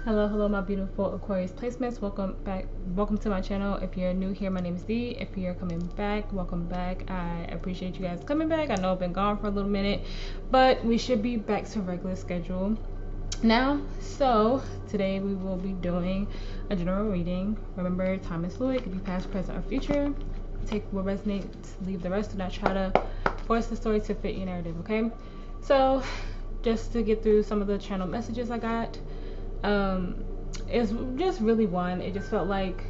Hello my beautiful Aquarius placements. Welcome to my channel. If you're new here, my name is Dee. If you're coming back, welcome back. I appreciate you guys coming back. I know I've been gone for a little minute, but we should be back to regular schedule now. So today we will be doing a general reading. Remember, time is fluid. It could be past, present, or future. Take what resonates, leave the rest. Do not try to force the story to fit your narrative, okay? So just to get through some of the channel messages I got, it's just really one. It just felt like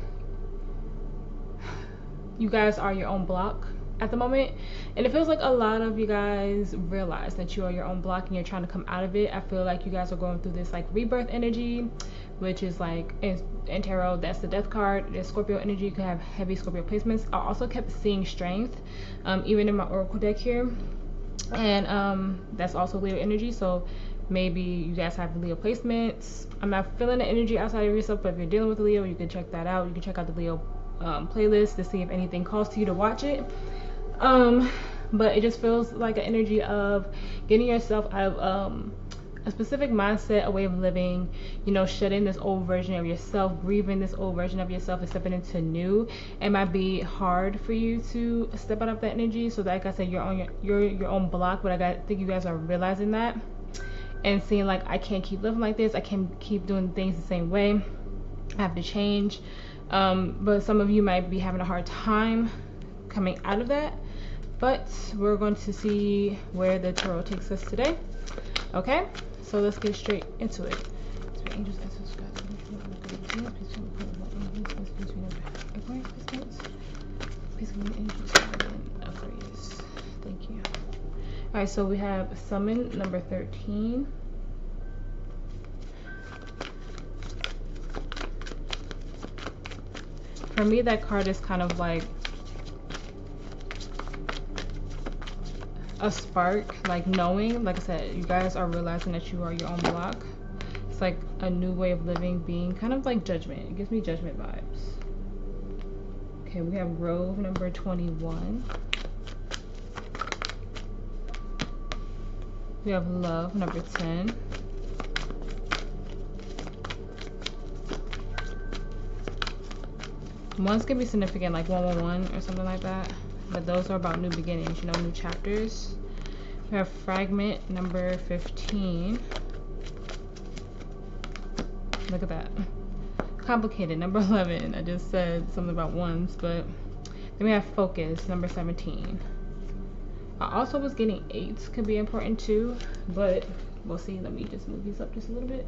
you guys are your own block at the moment, and it feels like a lot of you guys realize that you are your own block and you're trying to come out of it. I feel like you guys are going through this like rebirth energy, which is like in tarot, that's the death card. There's Scorpio energy. You could have heavy Scorpio placements. I also kept seeing strength even in my oracle deck here, and that's also Leo energy. So maybe you guys have Leo placements. I'm not feeling the energy outside of yourself, but if you're dealing with Leo, you can check that out. You can check out the Leo playlist to see if anything calls to you to watch it. But it just feels like an energy of getting yourself out of a specific mindset, a way of living, you know, shedding this old version of yourself, grieving this old version of yourself and stepping into new. It might be hard for you to step out of that energy. So like I said, you're on your own block, but I think you guys are realizing that and seeing like, I can't keep living like this. I can't keep doing things the same way. I have to change. But some of you might be having a hard time coming out of that. But we're going to see where the tarot takes us today. Okay, so let's get straight into it. Thank you. All right, so we have summon number 13. For me, that card is kind of like a spark, like knowing, like I said, you guys are realizing that you are your own block. It's like a new way of living, being kind of like judgment. It gives me judgment vibes. Okay, we have Grove number 21. We have Love number 10. One's gonna be significant, like 111 or something like that. But those are about new beginnings, you know, new chapters. We have Fragment number 15. Look at that. Complicated, number 11. I just said something about ones, but then we have Focus number 17. I also was getting 8s, could be important too, but we'll see. Let me just move these up just a little bit.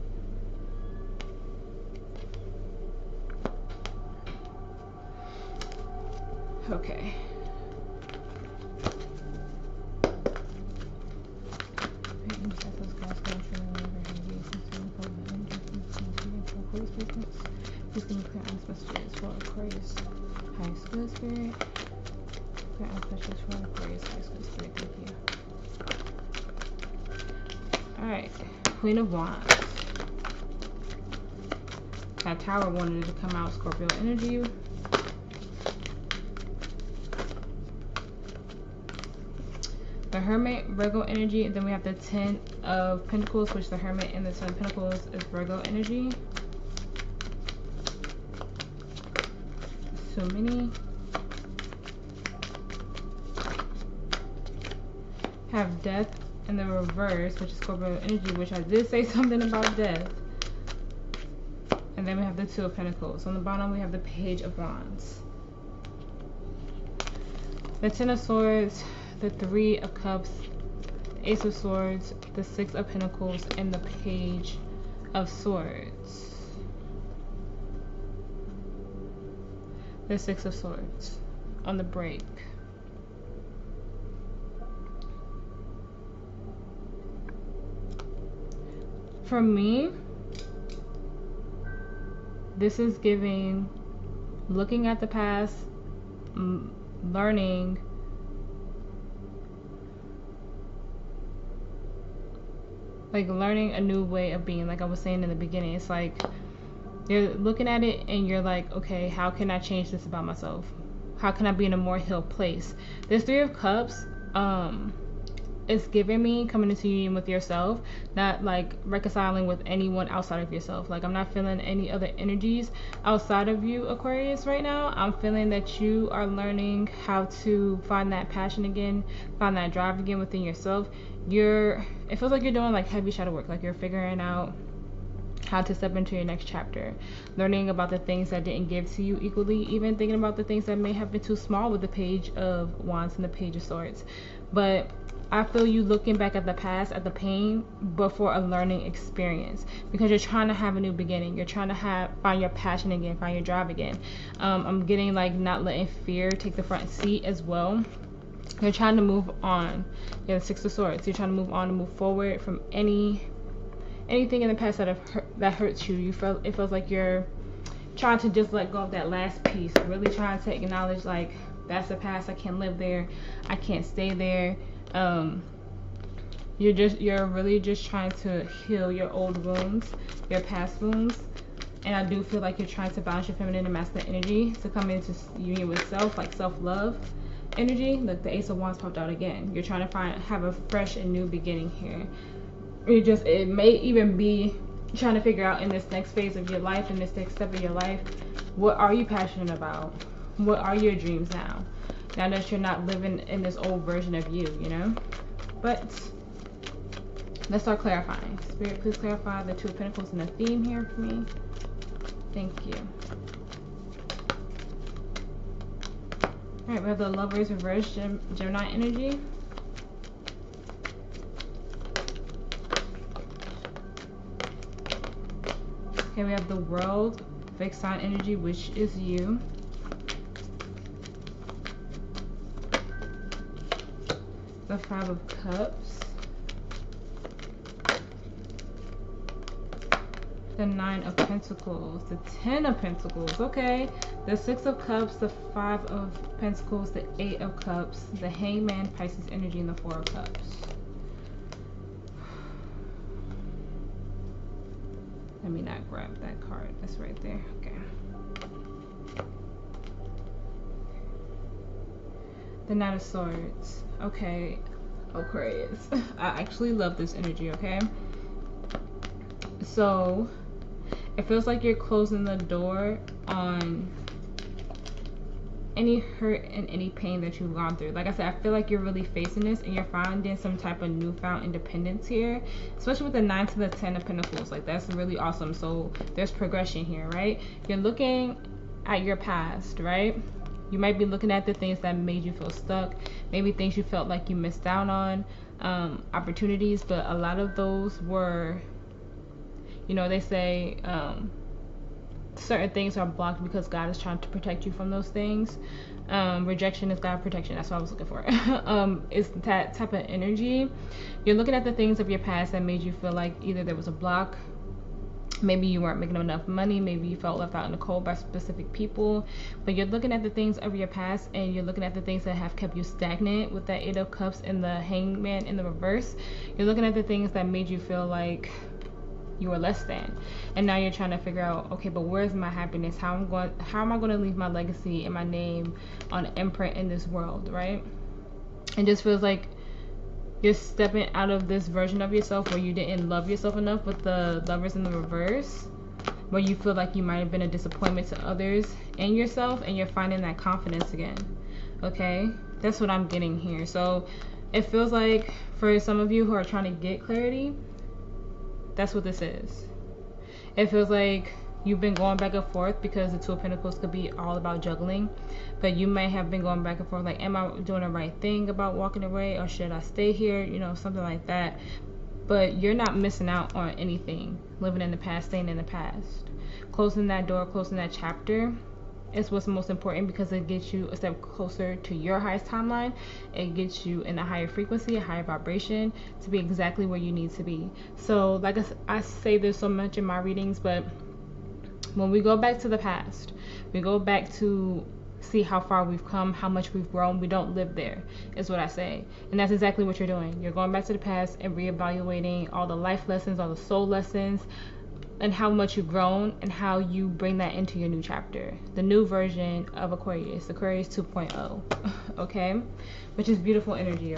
Okay. Please give me clear honest messages for Aquarius High School Spirit. Clear honest messages for Aquarius High School Spirit. Thank you. Alright. Queen of Wands. That Tower wanted to come out. Scorpio energy. The Hermit, Virgo energy, and then we have the 10 of Pentacles, which the Hermit and the 10 of Pentacles is Virgo energy. So many. Have Death in the reverse, which is Scorpio energy, which I did say something about death. And then we have the 2 of Pentacles. On the bottom we have the Page of Wands. The 10 of Swords, the 3 of Cups, the Ace of Swords, the 6 of Pentacles, and the Page of Swords. The 6 of Swords on the break. For me, this is giving, looking at the past, learning, like learning a new way of being. Like I was saying in the beginning, it's like you're looking at it and you're like, okay, how can I change this about myself? How can I be in a more healed place? This 3 of Cups it's giving me coming into union with yourself, not like reconciling with anyone outside of yourself. Like I'm not feeling any other energies outside of you, Aquarius, right now. I'm feeling that you are learning how to find that passion again, find that drive again within yourself. It feels like you're doing like heavy shadow work, like you're figuring out how to step into your next chapter, learning about the things that didn't give to you equally, even thinking about the things that may have been too small with the Page of Wands and the Page of Swords. But I feel you looking back at the past, at the pain, but for a learning experience, because you're trying to have a new beginning. You're trying to find your passion again, find your drive again. I'm getting like not letting fear take the front seat as well. You're trying to move on. You have the Six of Swords. You're trying to move on and move forward from anything in the past that hurts you. It feels like you're trying to just let go of that last piece, really trying to acknowledge like that's the past. I can't live there, I can't stay there. You're really just trying to heal your old wounds, your past wounds. And I do feel like you're trying to balance your feminine and masculine energy to come into union with self, like self-love energy. Look, the Ace of Wands popped out again. You're trying to have a fresh and new beginning here. It may even be trying to figure out in this next phase of your life, in this next step of your life, what are you passionate about? What are your dreams now that you're not living in this old version of you, you know? But let's start clarifying. Spirit, please clarify the Two of Pentacles and the theme here for me. Thank you. All right, we have the Lovers reverse, Gemini energy. Okay, we have the World, fixed sign energy, which is you. The Five of Cups. The Nine of Pentacles. The Ten of Pentacles. Okay. The Six of Cups. The Five of Pentacles. The Eight of Cups. The Hangman, Pisces energy, and the Four of Cups. Let me not grab that card. That's right there. Okay. The Knight of Swords. Okay, Aquarius. I actually love this energy, okay? So, it feels like you're closing the door on any hurt and any pain that you've gone through. Like I said, I feel like you're really facing this and you're finding some type of newfound independence here, especially with the 9 to the 10 of Pentacles. Like that's really awesome. So there's progression here, right? You're looking at your past, right? You might be looking at the things that made you feel stuck, maybe things you felt like you missed out on, opportunities, but a lot of those were, you know, they say certain things are blocked because God is trying to protect you from those things. Rejection is God protection. That's what I was looking for. It's that type of energy. You're looking at the things of your past that made you feel like either there was a block, maybe you weren't making enough money, maybe you felt left out in the cold by specific people, but you're looking at the things of your past and you're looking at the things that have kept you stagnant with that Eight of Cups and the Hangman in the reverse. You're looking at the things that made you feel like you were less than, and now you're trying to figure out, okay, but where's my happiness? How am I going to leave my legacy and my name on an imprint in this world, right? It just feels like you're stepping out of this version of yourself where you didn't love yourself enough with the Lovers in the reverse, where you feel like you might have been a disappointment to others and yourself, and you're finding that confidence again. Okay, that's what I'm getting here. So it feels like for some of you who are trying to get clarity, that's what this is. It feels like you've been going back and forth because the Two of Pentacles could be all about juggling, but you may have been going back and forth like, am I doing the right thing about walking away, or should I stay here, you know, something like that. But you're not missing out on anything. Living in the past, staying in the past, closing that door, closing that chapter is what's most important, because it gets you a step closer to your highest timeline. It gets you in a higher frequency, a higher vibration, to be exactly where you need to be. So like I say this so much in my readings, but when we go back to the past, we go back to see how far we've come, how much we've grown. We don't live there, is what I say. And that's exactly what you're doing. You're going back to the past and reevaluating all the life lessons, all the soul lessons, and how much you've grown, and how you bring that into your new chapter, the new version of Aquarius 2.0. Okay, which is beautiful energy.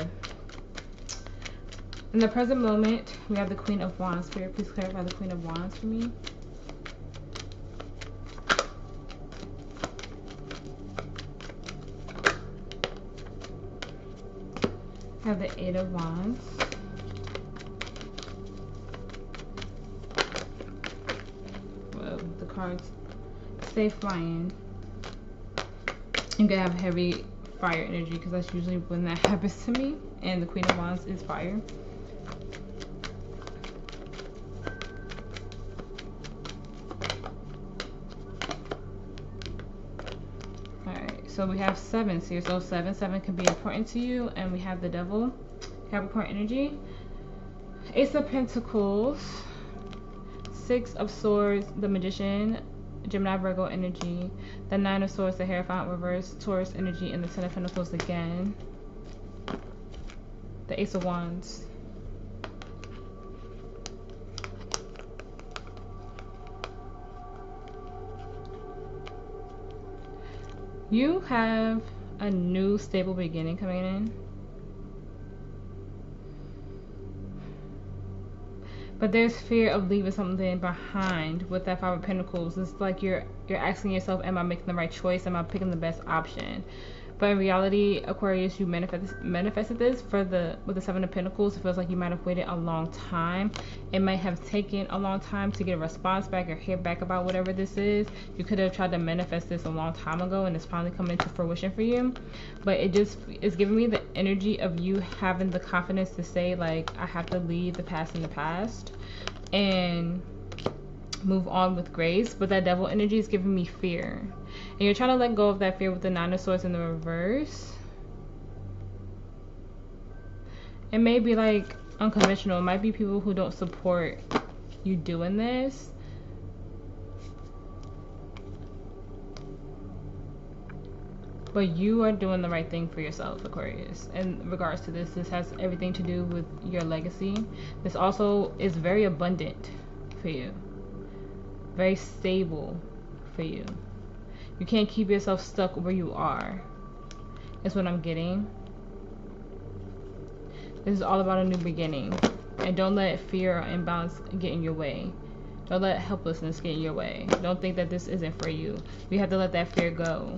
In the present moment, we have the Queen of Wands. Spirit, please clarify the Queen of Wands for me. We have the Eight of Wands. Well, the cards stay flying. You can have heavy fire energy because that's usually when that happens to me. And the Queen of Wands is fire. Alright, so we have 7 here. So 7 can be important to you. And we have the Devil, Capricorn energy. Ace of Pentacles, 6 of Swords, the Magician, Gemini, Virgo energy, the 9 of Swords, the Hierophant reverse, Taurus energy, and the 10 of Pentacles again, the Ace of Wands. You have a new stable beginning coming in. But there's fear of leaving something behind with that 5 of Pentacles. It's like you're asking yourself, am I making the right choice? Am I picking the best option? But in reality, Aquarius, you manifested this with the 7 of Pentacles. It feels like you might have waited a long time. It might have taken a long time to get a response back or hear back about whatever this is. You could have tried to manifest this a long time ago and it's finally coming into fruition for you. But it just is giving me the energy of you having the confidence to say, like, I have to leave the past in the past and move on with grace. But that Devil energy is giving me fear. And you're trying to let go of that fear with the 9 of Swords in the reverse. It may be like unconventional. It might be people who don't support you doing this. But you are doing the right thing for yourself, Aquarius. In regards to this, this has everything to do with your legacy. This also is very abundant for you. Very stable for you. You can't keep yourself stuck where you are. That's what I'm getting. This is all about a new beginning. And don't let fear or imbalance get in your way. Don't let helplessness get in your way. Don't think that this isn't for you. You have to let that fear go.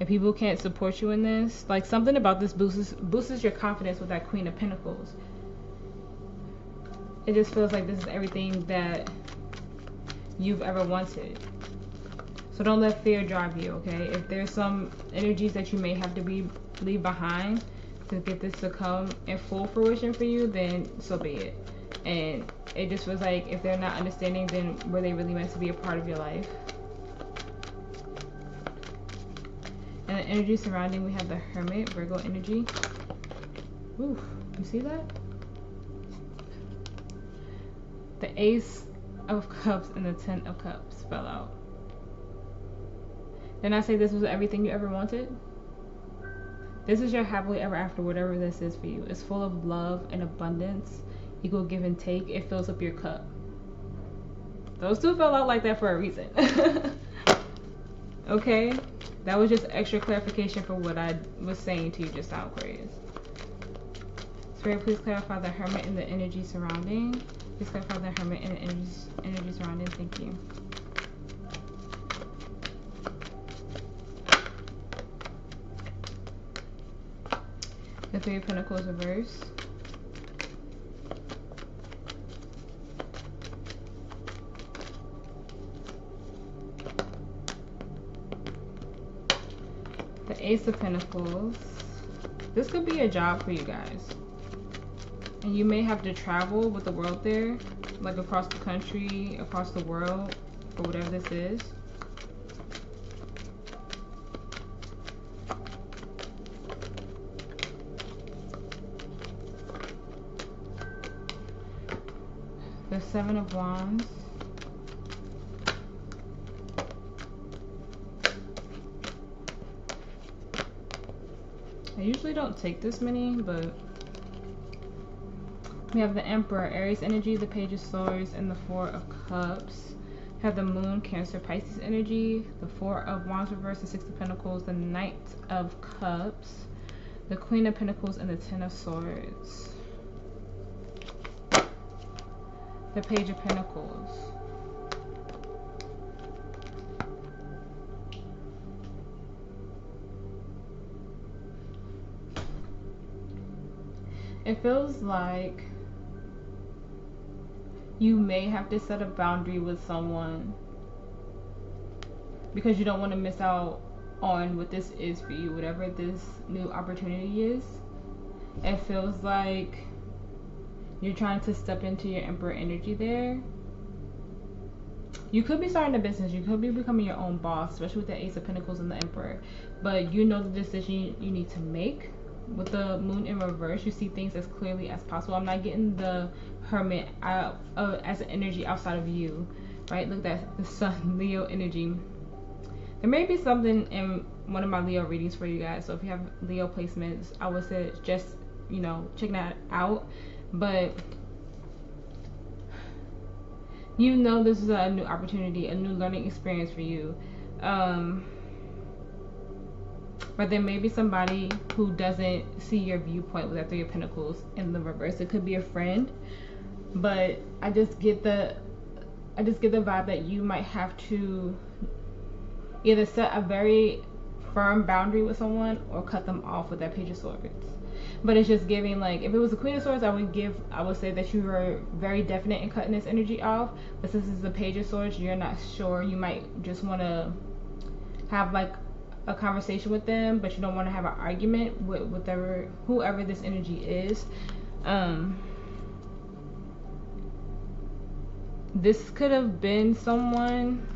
If people can't support you in this, like, something about this boosts your confidence with that Queen of Pentacles. It just feels like this is everything that you've ever wanted. So don't let fear drive you, okay? If there's some energies that you may have to leave behind to get this to come in full fruition for you, then so be it. And it just feels like if they're not understanding, then were they really meant to be a part of your life? And the energy surrounding, we have the Hermit, Virgo energy. Ooh, you see that? The Ace of Cups and the 10 of Cups fell out. Didn't I say this was everything you ever wanted? This is your happily ever after, whatever this is for you. It's full of love and abundance, equal give and take. It fills up your cup. Those two fell out like that for a reason. Okay? That was just extra clarification for what I was saying to you just now, Aquarius. Spirit, please clarify the Hermit and the energy surrounding. Please clarify the Hermit and the energy surrounding. Thank you. The 3 of Pentacles reverse. The Ace of Pentacles. This could be a job for you guys. And you may have to travel with the world there, like across the country, across the world, for whatever this is. The 7 of Wands. I usually don't take this many, but we have the Emperor, Aries energy, the Page of Swords, and the 4 of Cups. We have the Moon, Cancer, Pisces energy, the 4 of Wands reverse, the 6 of Pentacles, the Knight of Cups, the Queen of Pentacles, and the 10 of Swords. The Page of Pentacles. It feels like you may have to set a boundary with someone because you don't want to miss out on what this is for you, whatever this new opportunity is. It feels like you're trying to step into your Emperor energy there. You could be starting a business. You could be becoming your own boss, especially with the Ace of Pentacles and the Emperor. But you know the decision you need to make. With the Moon in reverse, you see things as clearly as possible. I'm not getting the Hermit out as an energy outside of you, right? Look at that, the Sun, Leo energy. There may be something in one of my Leo readings for you guys. So if you have Leo placements, I would say just, you know, check that out. But you know this is a new opportunity, a new learning experience for you. But there may be somebody who doesn't see your viewpoint with that Three of Pentacles in the reverse. It could be a friend, but I just get the vibe that you might have to either set a very firm boundary with someone or cut them off with that Page of Swords. But it's just giving, like, if it was a Queen of Swords, I would say that you were very definite in cutting this energy off. But since it's the Page of Swords, you're not sure. You might just want to have like a conversation with them, but you don't want to have an argument with whoever this energy is. This could have been someone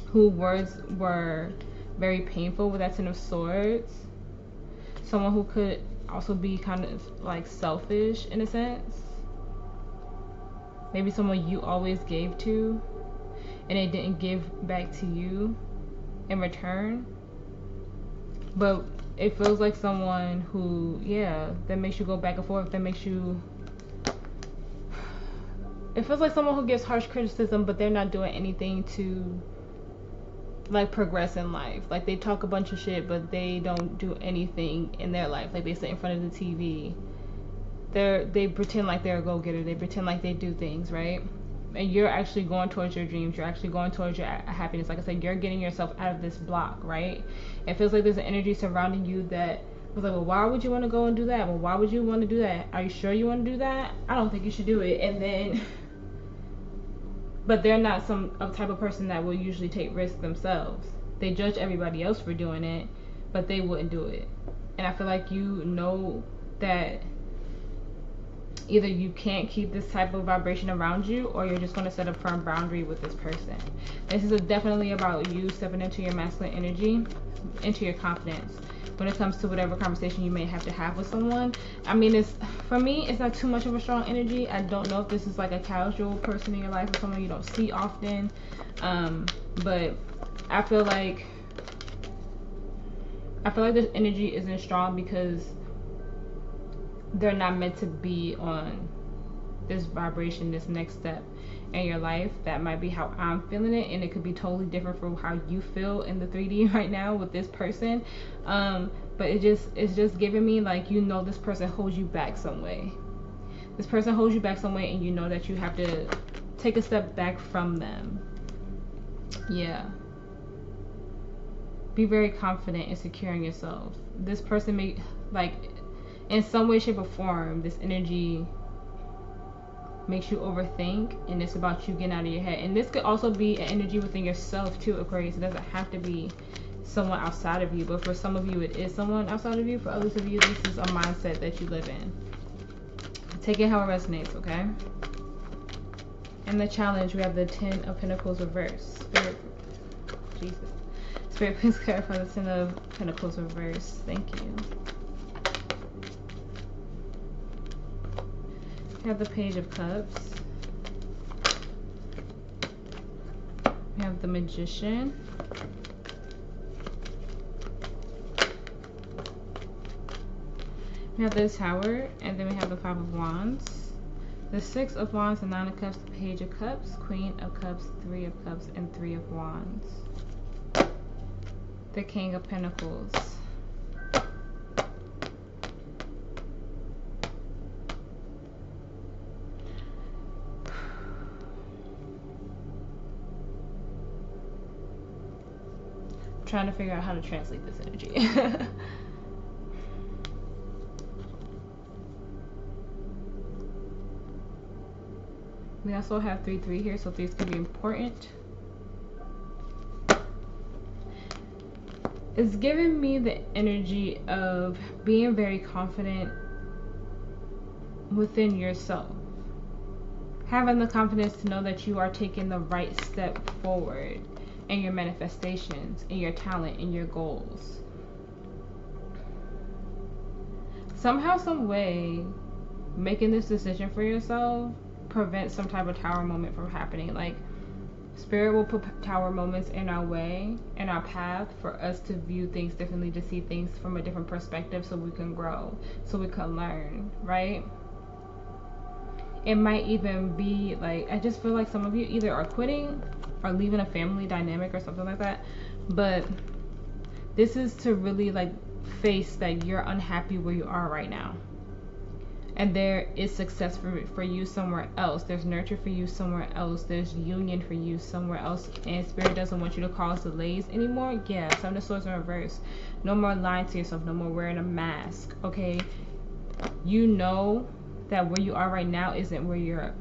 whose words were very painful with that Ten of Swords. Someone who could also be kind of like selfish in a sense. Maybe someone you always gave to and they didn't give back to you in return. But it feels like someone who, yeah, that makes you go back and forth, that makes you, it feels like someone who gives harsh criticism, but they're not doing anything to like progress in life. Like they talk a bunch of shit, but they don't do anything in their life. Like they sit in front of the TV. They pretend like they're a go-getter. They pretend like they do things, right? And you're actually going towards your dreams. You're actually going towards your happiness. Like I said, you're getting yourself out of this block, right? It feels like there's an energy surrounding you that was like, well, why would you want to go and do that? Well, why would you want to do that? Are you sure you want to do that? I don't think you should do it. And then, but they're not some type of person that will usually take risks themselves. They judge everybody else for doing it, but they wouldn't do it. And I feel like you know that either you can't keep this type of vibration around you, or you're just going to set a firm boundary with this person. This is definitely about you stepping into your masculine energy, into your confidence when it comes to whatever conversation you may have to have with someone. I mean, it's, for me, it's not too much of a strong energy. I don't know if this is like a casual person in your life or someone you don't see often, but I feel like this energy isn't strong because they're not meant to be on this vibration, this next step in your life. That might be how I'm feeling it, and it could be totally different from how you feel in the 3D right now with this person. But it's just giving me like, you know, this person holds you back some way. This person holds you back some way, and you know that you have to take a step back from them. Yeah. Be very confident and secure in yourself. This person may, like, in some way, shape, or form, this energy makes you overthink, and it's about you getting out of your head. And this could also be an energy within yourself too, Aquarius. It doesn't have to be someone outside of you, but for some of you it is someone outside of you. For others of you, this is a mindset that you live in. Take it how it resonates, okay? And the challenge, we have the Ten of Pentacles reverse. Spirit, Jesus. Spirit, please clarify the Ten of Pentacles reverse. Thank you. We have the Page of Cups. We have the Magician. We have the Tower, and then we have the Five of Wands, the Six of Wands, the Nine of Cups, the Page of Cups, Queen of Cups, Three of Cups, and Three of Wands. The King of Pentacles. trying to figure out how to translate this energy. We also have 3-3 here, so these can be important. It's giving me the energy of being very confident within yourself. Having the confidence to know that you are taking the right step forward in your manifestations, in your talent, in your goals. Somehow, some way, making this decision for yourself prevents some type of tower moment from happening. Like, Spirit will put tower moments in our way, in our path, for us to view things differently, to see things from a different perspective, so we can grow, so we can learn, right? It might even be like, I just feel like some of you either are quitting or leaving a family dynamic or something like that, but this is to really like face that you're unhappy where you are right now, and there is success for you somewhere else. There's nurture for you somewhere else. There's union for you somewhere else. And Spirit doesn't want you to cause delays anymore. Yeah, Seven of Swords in reverse. No more lying to yourself. No more wearing a mask. Okay? You know that where you are right now isn't where your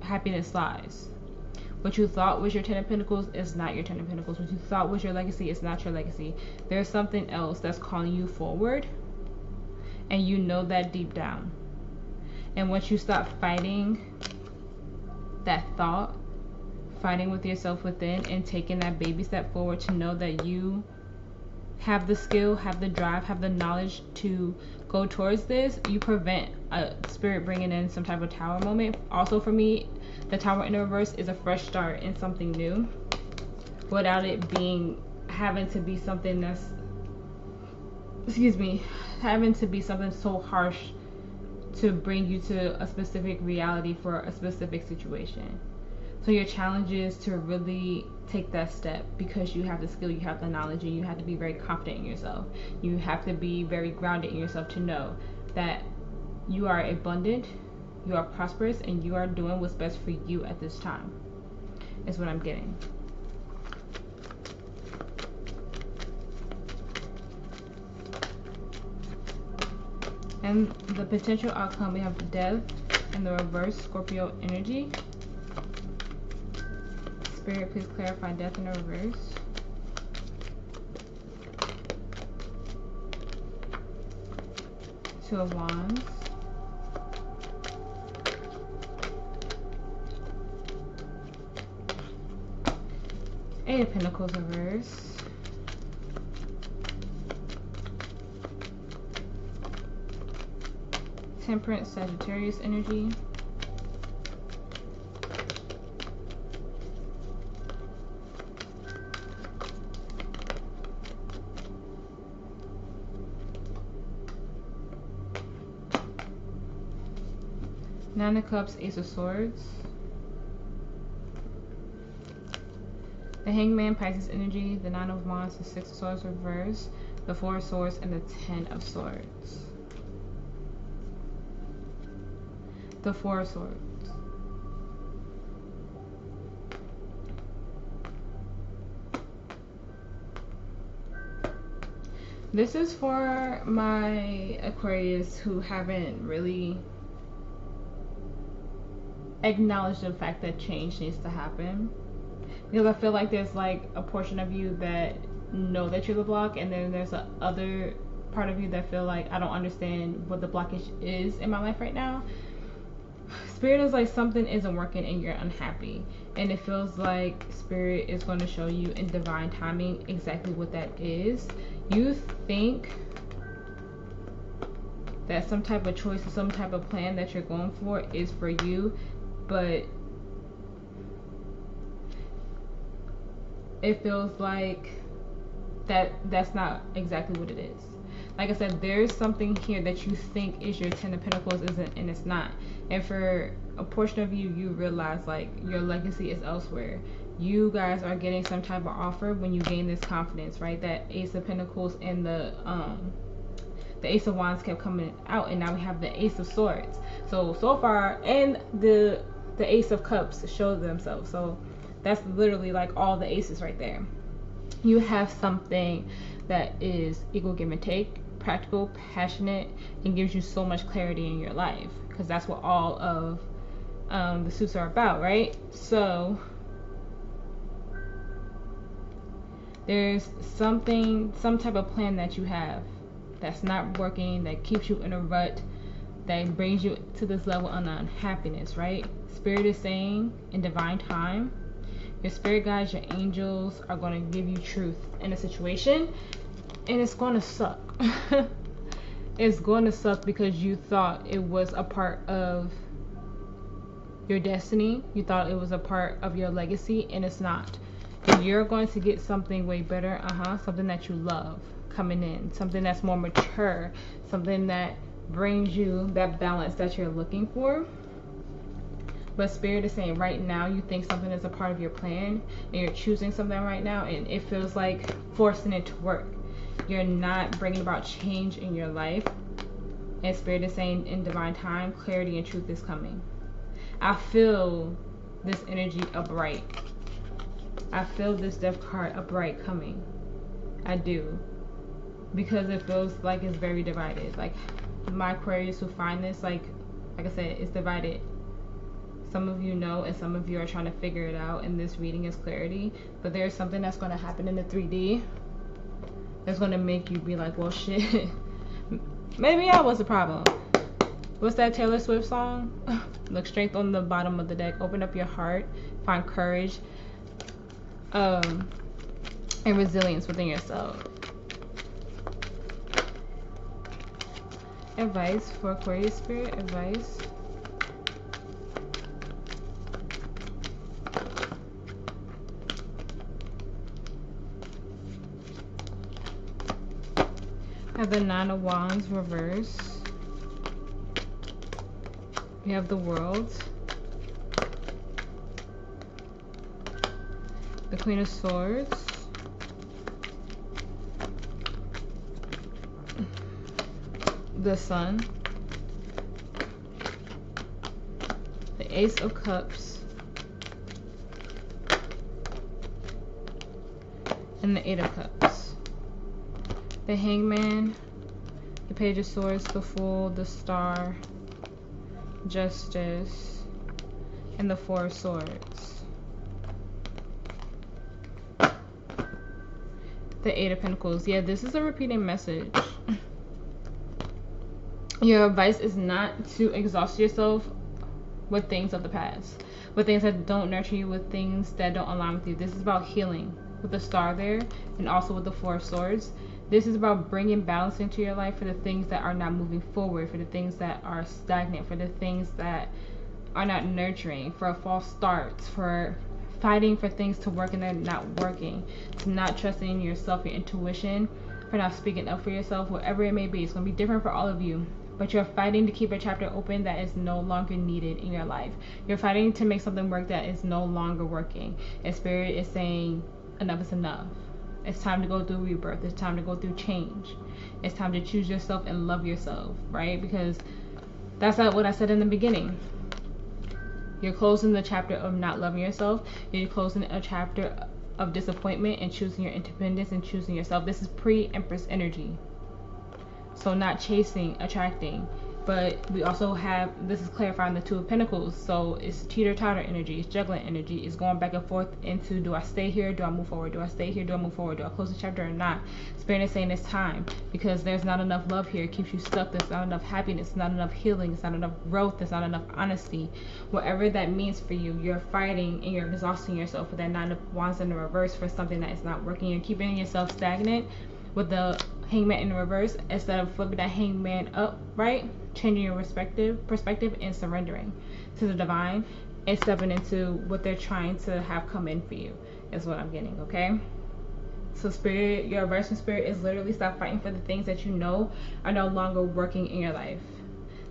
happiness lies. What you thought was your Ten of Pentacles is not your Ten of Pentacles. What you thought was your legacy is not your legacy. There's something else that's calling you forward. And you know that deep down. And once you stop fighting that thought, fighting with yourself within, and taking that baby step forward to know that you have the skill, have the drive, have the knowledge to go towards this, you prevent a Spirit bringing in some type of tower moment. Also for me, the tower in reverse is a fresh start in something new, without it being having to be something that's, having to be something so harsh to bring you to a specific reality for a specific situation. So your challenge is to really take that step, because you have the skill, you have the knowledge, and you have to be very confident in yourself. You have to be very grounded in yourself to know that you are abundant, you are prosperous, and you are doing what's best for you at this time, is what I'm getting. And the potential outcome, we have death in the reverse, Scorpio energy. Spirit, please clarify death in the reverse. Two of Wands. Eight of Pentacles reverse. Temperance, Sagittarius energy. Nine of Cups, Ace of Swords. The Hangman, Pisces energy. The Nine of Wands, the Six of Swords reverse. The Four of Swords, and the Ten of Swords. The Four of Swords. This is for my Aquarius who haven't really acknowledged the fact that change needs to happen. Because I feel like there's like a portion of you that know that you're the block, and then there's a other part of you that feel like, I don't understand what the blockage is in my life right now. Spirit is like, something isn't working and you're unhappy, and it feels like Spirit is going to show you in divine timing exactly what that is. You think that some type of choice or some type of plan that you're going for is for you, but it feels like that's not exactly what it is. Like I said, there's something here that you think is your Ten of Pentacles, isn't, and it's not. And for a portion of you, you realize like your legacy is elsewhere. You guys are getting some type of offer when you gain this confidence, right? That Ace of Pentacles and the Ace of Wands kept coming out, and now we have the Ace of Swords. So far, and the Ace of Cups showed themselves. So that's literally like all the aces right there. You have something that is equal give and take, practical, passionate, and gives you so much clarity in your life, because that's what all of the suits are about, right? So there's some type of plan that you have that's not working, that keeps you in a rut, that brings you to this level of unhappiness, right? Spirit is saying in divine time, your spirit guides, your angels are going to give you truth in a situation, and it's going to suck. It's going to suck because you thought it was a part of your destiny, you thought it was a part of your legacy, and it's not. And you're going to get something way better, something that you love coming in, something that's more mature, something that brings you that balance that you're looking for. But Spirit is saying right now you think something is a part of your plan, and you're choosing something right now, and it feels like forcing it to work. You're not bringing about change in your life. And Spirit is saying in divine time, clarity and truth is coming. I feel this energy upright. I feel this Death card upright coming. I do. Because it feels like it's very divided. Like my Aquarius who find this, like I said, it's divided. Some of you know, and some of you are trying to figure it out, and this reading is clarity. But there's something that's going to happen in the 3D that's going to make you be like, well, shit, maybe I was the problem. What's that Taylor Swift song? Look straight on the bottom of the deck. Open up your heart. Find courage and resilience within yourself. Advice for Aquarius Spirit. Advice. I have the Nine of Wands reverse. We have the World, the Queen of Swords, the Sun, the Ace of Cups, and the Eight of Cups. The Hangman, the Page of Swords, the Fool, the Star, Justice, and the Four of Swords. The Eight of Pentacles. Yeah, this is a repeating message. Your advice is not to exhaust yourself with things of the past, with things that don't nurture you, with things that don't align with you. This is about healing with the Star there, and also with the Four of Swords. This is about bringing balance into your life for the things that are not moving forward, for the things that are stagnant, for the things that are not nurturing, for false starts, for fighting for things to work and they're not working, to not trusting in yourself, your intuition, for not speaking up for yourself, whatever it may be. It's going to be different for all of you. But you're fighting to keep a chapter open that is no longer needed in your life. You're fighting to make something work that is no longer working. And Spirit is saying enough is enough. It's time to go through rebirth. It's time to go through change. It's time to choose yourself and love yourself, right? Because that's not what I said in the beginning. You're closing the chapter of not loving yourself. You're closing a chapter of disappointment and choosing your independence and choosing yourself. This is pre-Empress energy. So not chasing, attracting. But we also have, this is clarifying the Two of Pentacles. So it's teeter-totter energy, it's juggling energy. It's going back and forth into, do I stay here, do I move forward, do I stay here, do I move forward, do I close the chapter or not? Spirit is saying it's time, because there's not enough love here. It keeps you stuck. There's not enough happiness, not enough healing, it's not enough growth, there's not enough honesty. Whatever that means for you, you're fighting and you're exhausting yourself with that Nine of Wands in the reverse for something that is not working. You're keeping yourself stagnant with the Hangman in the reverse, instead of flipping that Hangman up, right? Changing your perspective and surrendering to the divine and stepping into what they're trying to have come in for you is what I'm getting, okay? So Spirit, your reversion Spirit is literally stop fighting for the things that you know are no longer working in your life,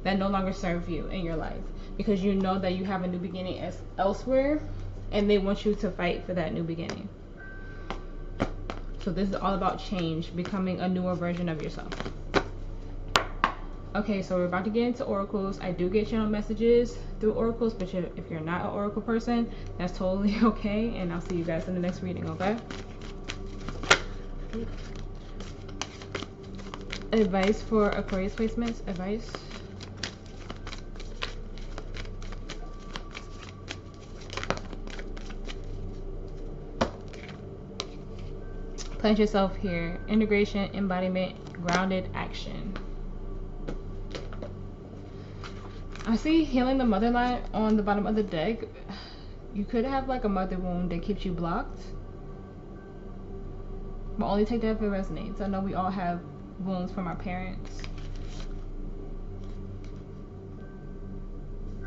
that no longer serve you in your life, because you know that you have a new beginning elsewhere, and they want you to fight for that new beginning. So this is all about change, becoming a newer version of yourself. Okay, so we're about to get into oracles. I do get channel messages through oracles, but if you're not an oracle person, that's totally okay. And I'll see you guys in the next reading, okay? Advice for Aquarius placements. Advice. Plant yourself here. Integration, embodiment, grounded action. I see healing the mother line on the bottom of the deck. You could have like a mother wound that keeps you blocked. But only take that if it resonates. I know we all have wounds from our parents.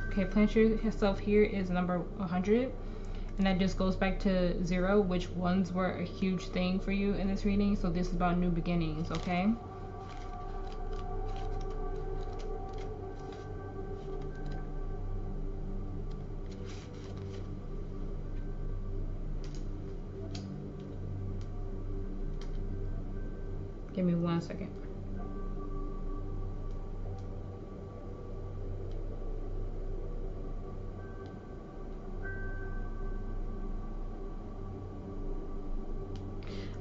Okay, plant yourself here is number 100. And that just goes back to 0, which ones were a huge thing for you in this reading. So this is about new beginnings, okay? Give me 1 second.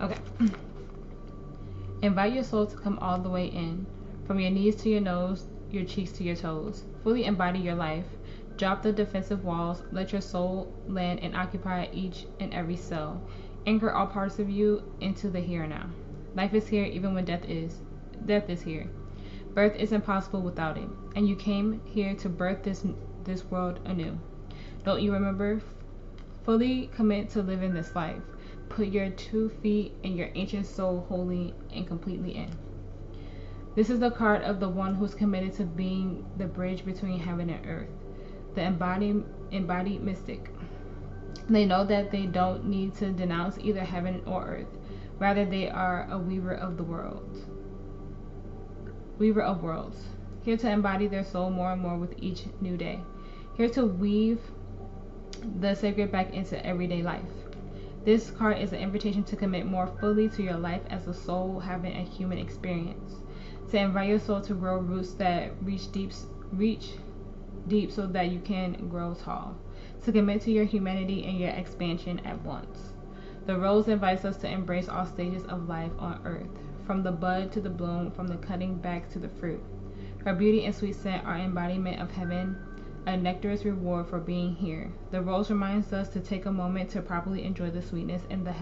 Okay. Invite your soul to come all the way in, from your knees to your nose, your cheeks to your toes. Fully embody your life. Drop the defensive walls. Let your soul land and occupy each and every cell. Anchor all parts of you into the here and now. Life is here even when death is. Death is here. Birth is impossible without it. And you came here to birth this world anew. Don't you remember? Fully commit to living this life. Put your 2 feet and your ancient soul wholly and completely in. This is the card of the one who's committed to being the bridge between heaven and earth. The embodied mystic. They know that they don't need to denounce either heaven or earth. Rather, they are a weaver of the world. Weaver of worlds. Here to embody their soul more and more with each new day. Here to weave the sacred back into everyday life. This card is an invitation to commit more fully to your life as a soul having a human experience. To invite your soul to grow roots that reach deep so that you can grow tall. To commit to your humanity and your expansion at once. The rose invites us to embrace all stages of life on earth, from the bud to the bloom, from the cutting back to the fruit. Her beauty and sweet scent are embodiment of heaven, a nectarous reward for being here. The rose reminds us to take a moment to properly enjoy the sweetness and that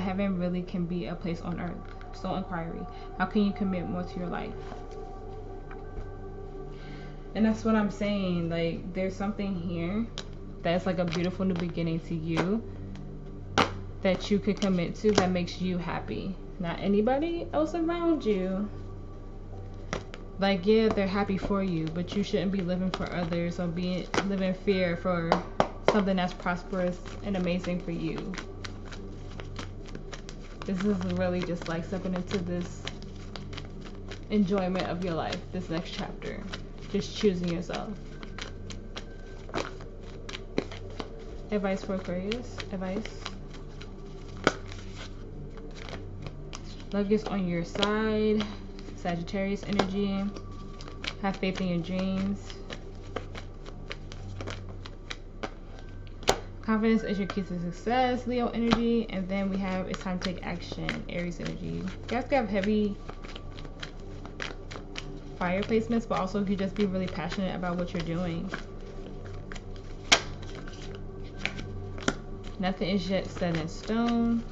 heaven really can be a place on earth. Soul inquiry. How can you commit more to your life? And that's what I'm saying. Like, there's something here that's like a beautiful new beginning to you that you could commit to that makes you happy, not anybody else around you. Like, yeah, they're happy for you, but you shouldn't be living for others or live in fear for something that's prosperous and amazing for you. This is really just like stepping into this enjoyment of your life, this next chapter. Just choosing yourself. Advice for Aquarius. Advice. Luck is on your side. Sagittarius energy. Have faith in your dreams. Confidence is your key to success. Leo energy. And then we have it's time to take action. Aries energy. You guys could have heavy fire placements, but also you could just be really passionate about what you're doing. Nothing is yet set in stone.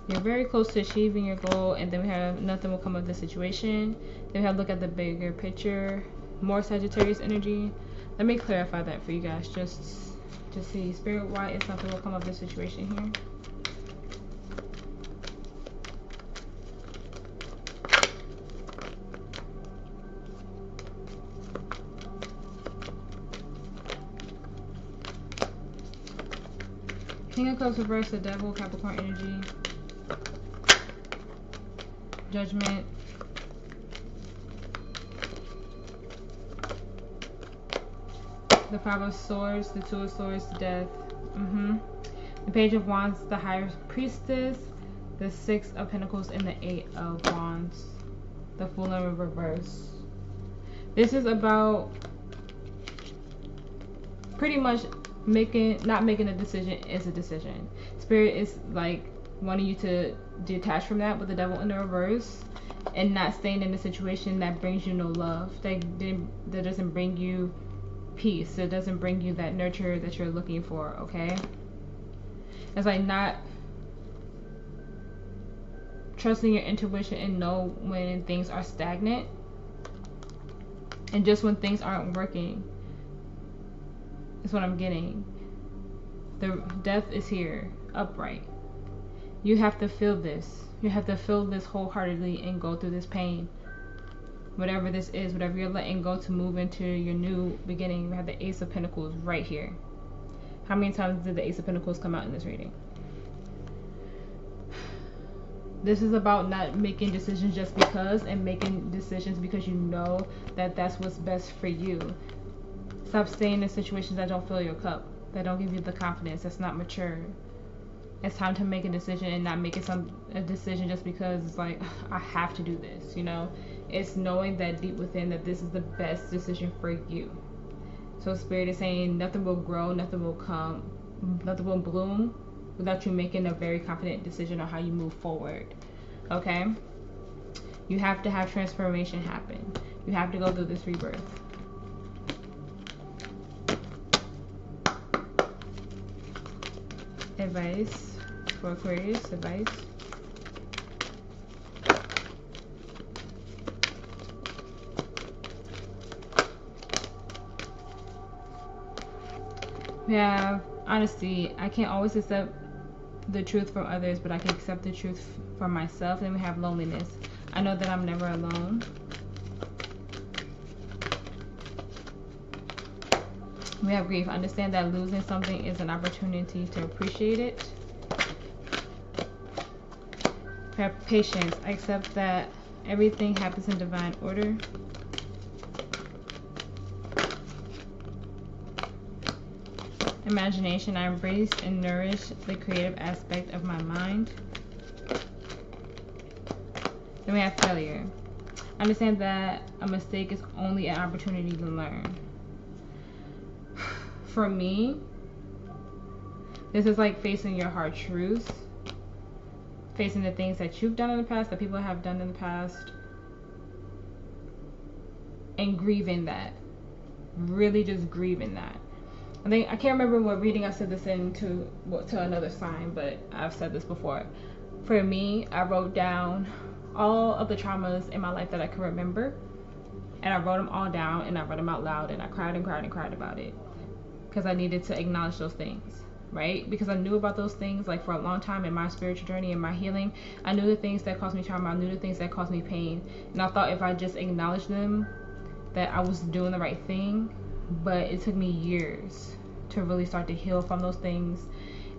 You're very close to achieving your goal, and then we have nothing will come of the situation. Then we have look at the bigger picture. More Sagittarius energy. Let me clarify that for you guys. Just to see spirit, why is nothing will come of this situation here? King of Cups reverse, the devil, Capricorn energy. Judgment. The Five of Swords, the Two of Swords, Death. The Page of Wands, the High Priestess, the Six of Pentacles, and the Eight of Wands. The Fool in reverse. This is about pretty much not making a decision is a decision. Spirit is like wanting you to detach from that with the devil in the reverse, and not staying in a situation that brings you no love, that doesn't bring you peace, that doesn't bring you that nurture that you're looking for. Okay, it's like not trusting your intuition and know when things are stagnant, and just when things aren't working is what I'm getting. The death is here, upright. You have to feel this. You have to feel this wholeheartedly and go through this pain. Whatever this is, whatever you're letting go to move into your new beginning. You have the Ace of Pentacles right here. How many times did the Ace of Pentacles come out in this reading? This is about not making decisions just because, and making decisions because you know that that's what's best for you. Stop staying in situations that don't fill your cup, that don't give you the confidence, that's not mature. It's time to make a decision and not making a decision just because it's like, I have to do this, you know? It's knowing that deep within that this is the best decision for you. So Spirit is saying nothing will grow, nothing will come, nothing will bloom without you making a very confident decision on how you move forward. Okay? You have to have transformation happen. You have to go through this rebirth. Advice for Aquarius, advice. We have honesty. I can't always accept the truth from others, but I can accept the truth from myself. Then we have loneliness. I know that I'm never alone. We have grief. Understand that losing something is an opportunity to appreciate it. We have patience. I accept that everything happens in divine order. Imagination. I embrace and nourish the creative aspect of my mind. Then we have failure. Understand that a mistake is only an opportunity to learn. For me, this is like facing your hard truths, facing the things that you've done in the past, that people have done in the past, and grieving that. Really just grieving that. I can't remember what reading I said this to another sign, but I've said this before. For me, I wrote down all of the traumas in my life that I can remember, and I wrote them all down, and I read them out loud, and I cried and cried and cried about it. Because I needed to acknowledge those things, right? Because I knew about those things like for a long time in my spiritual journey and my healing. I knew the things that caused me trauma. I knew the things that caused me pain. And I thought if I just acknowledged them, that I was doing the right thing. But it took me years to really start to heal from those things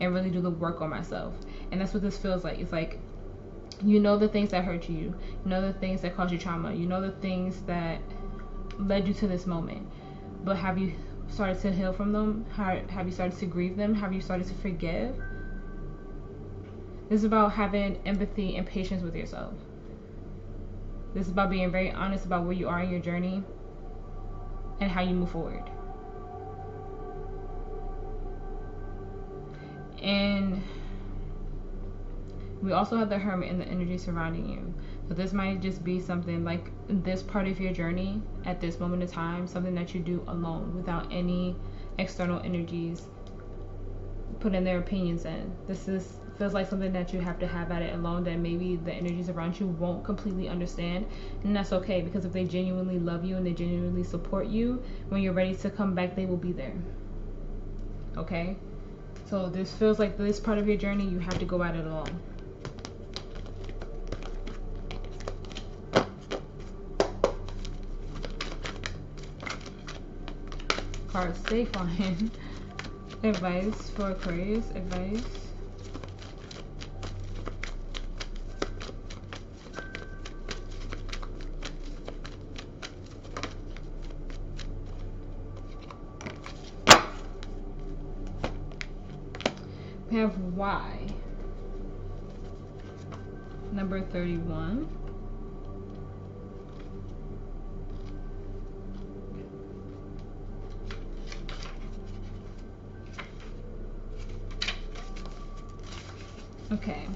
and really do the work on myself. And that's what this feels like. It's like, you know the things that hurt you. You know the things that caused you trauma. You know the things that led you to this moment. But have you started to heal from them? Have you started to grieve them? Have you started to forgive? This is about having empathy and patience with yourself. This is about being very honest about where you are in your journey and how you move forward. And we also have the Hermit and the energy surrounding you. So this might just be something like this part of your journey at this moment in time, something that you do alone without any external energies putting their opinions in. Feels like something that you have to have at it alone, that maybe the energies around you won't completely understand, and that's okay, because if they genuinely love you and they genuinely support you, when you're ready to come back, they will be there. Okay? So this feels like this part of your journey, you have to go at it alone. Cards stay flying. Advice for Aquarius. Advice. We have Y. Number 31. Okay.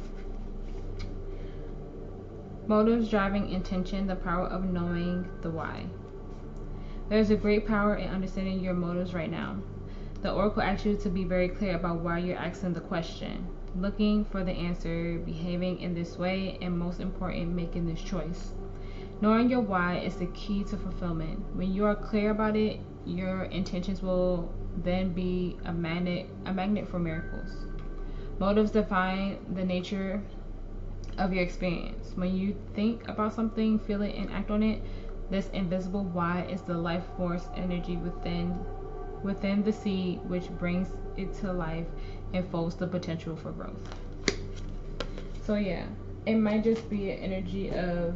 Motives, driving intention, the power of knowing the why. There's a great power in understanding your motives right now. The Oracle asks you to be very clear about why you're asking the question, looking for the answer, behaving in this way, and most important, making this choice. Knowing your why is the key to fulfillment. When you are clear about it, your intentions will then be a magnet for miracles. Motives define the nature of your experience. When you think about something, feel it, and act on it, this invisible why is the life force energy within the seed, which brings it to life and folds the potential for growth. So yeah, it might just be an energy of,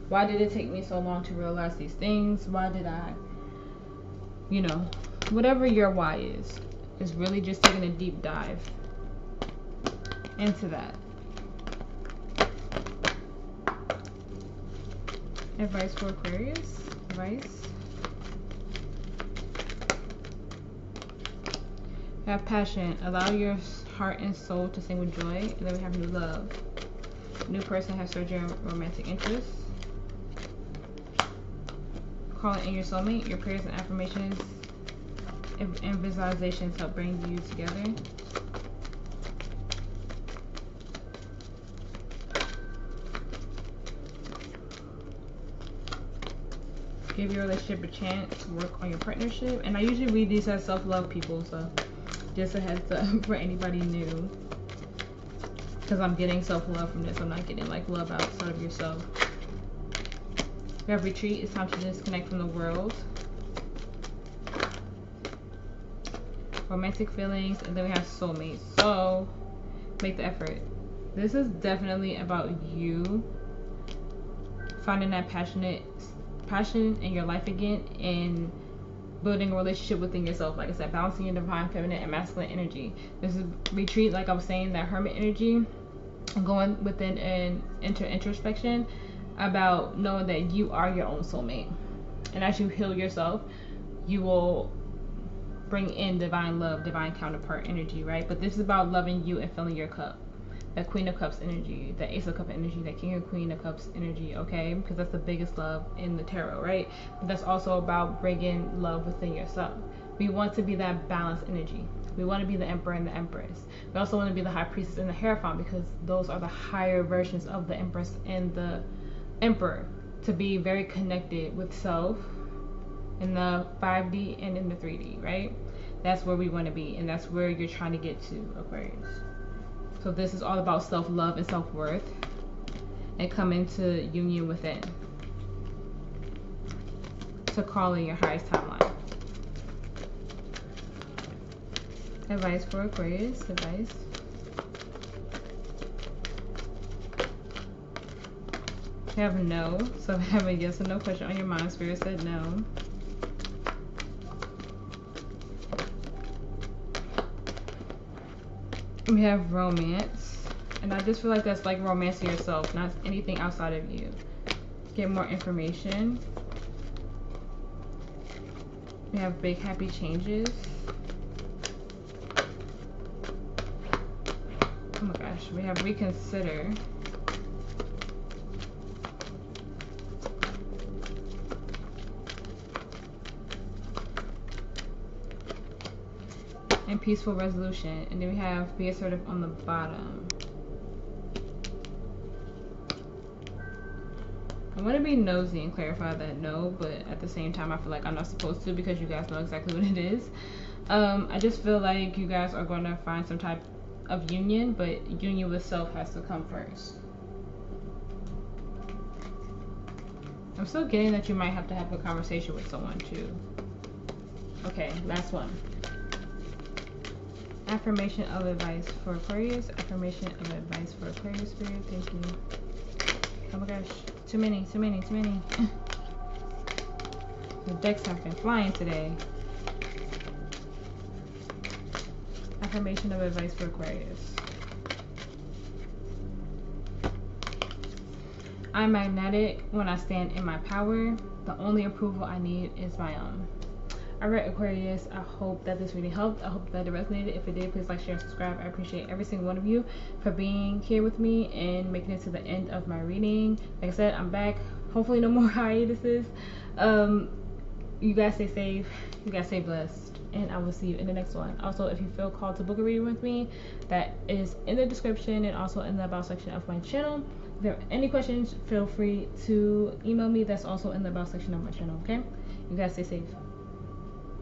why did it take me so long to realize these things? Why did I, whatever your why is really just taking a deep dive into that. Advice for Aquarius. Advice. We have passion. Allow your heart and soul to sing with joy. And then we have new love. New person has surgery and romantic interests. Calling in your soulmate. Your prayers and affirmations and visualizations help bring you together. Give your relationship a chance. Work on your partnership. And I usually read these as self-love people, so just a heads up for anybody new, because I'm getting self-love from this. I'm not getting like love outside of yourself. We have retreat. It's time to disconnect from the world. Romantic feelings, and then we have soulmates. So make the effort. This is definitely about you finding that passion in your life again and building a relationship within yourself. Like I said, balancing your divine feminine and masculine energy. This is retreat, like I was saying, that hermit energy, going within and introspection about knowing that you are your own soulmate. And as you heal yourself, you will bring in divine love, divine counterpart energy, right? But this is about loving you and filling your cup. The Queen of Cups energy, the Ace of Cups energy, the King and Queen of Cups energy, okay? Because that's the biggest love in the tarot, right? But that's also about bringing love within yourself. We want to be that balanced energy. We want to be the Emperor and the Empress. We also want to be the High Priestess and the Hierophant, because those are the higher versions of the Empress and the Emperor. To be very connected with self in the 5D and in the 3D, right? That's where we want to be, and that's where you're trying to get to, Aquarius. So this is all about self-love and self-worth, and come into union within to call in your highest timeline. Advice for Aquarius. Advice. We have no. So we have a yes or no question on your mind. Spirit said no. We have romance, and I just feel like that's like romancing yourself, not anything outside of you. Get more information. We have big happy changes. Oh my gosh, we have reconsider. And peaceful resolution. And then we have be assertive on the bottom. I want to be nosy and clarify that no, but at the same time I feel like I'm not supposed to, because you guys know exactly what it is. I just feel like you guys are going to find some type of union, but union with self has to come first. I'm still getting that you might have to have a conversation with someone too. Okay, last one. Affirmation of advice for Aquarius. Affirmation of advice for Aquarius, Spirit. Thank you. Oh my gosh. Too many. The decks have been flying today. Affirmation of advice for Aquarius. I'm magnetic when I stand in my power. The only approval I need is my own. Alright, Aquarius, I hope that this reading helped. I hope that it resonated. If it did, please like, share, and subscribe. I appreciate every single one of you for being here with me and making it to the end of my reading. Like I said, I'm back. Hopefully no more hiatuses. You guys stay safe. You guys stay blessed. And I will see you in the next one. Also, if you feel called to book a reading with me, that is in the description and also in the about section of my channel. If you have any questions, feel free to email me. That's also in the about section of my channel, okay? You guys stay safe.